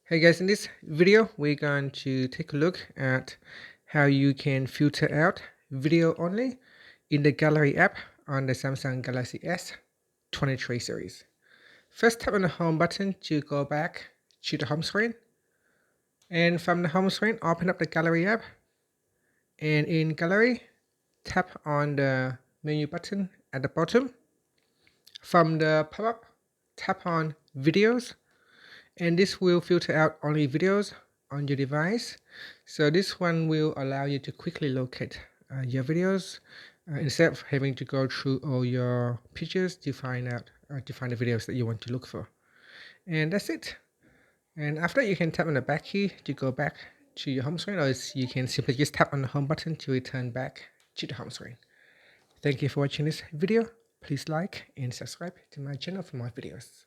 Hey guys, in this video, we're going to take a look at how you can filter out video only in the Gallery app on the Samsung Galaxy S23 series. First, tap on the home button to go back to the home screen. And from the home screen, open up the Gallery app. And in Gallery, tap on the menu button at the bottom. From the pop-up, tap on Videos. And this will filter out only videos on your device. So this one will allow you to quickly locate your videos instead of having to go through all your pictures to find the videos that you want to look for. And that's it. And after, you can tap on the back key to go back to your home screen, or you can simply just tap on the home button to return back to the home screen. Thank you for watching this video. Please like and subscribe to my channel for more videos.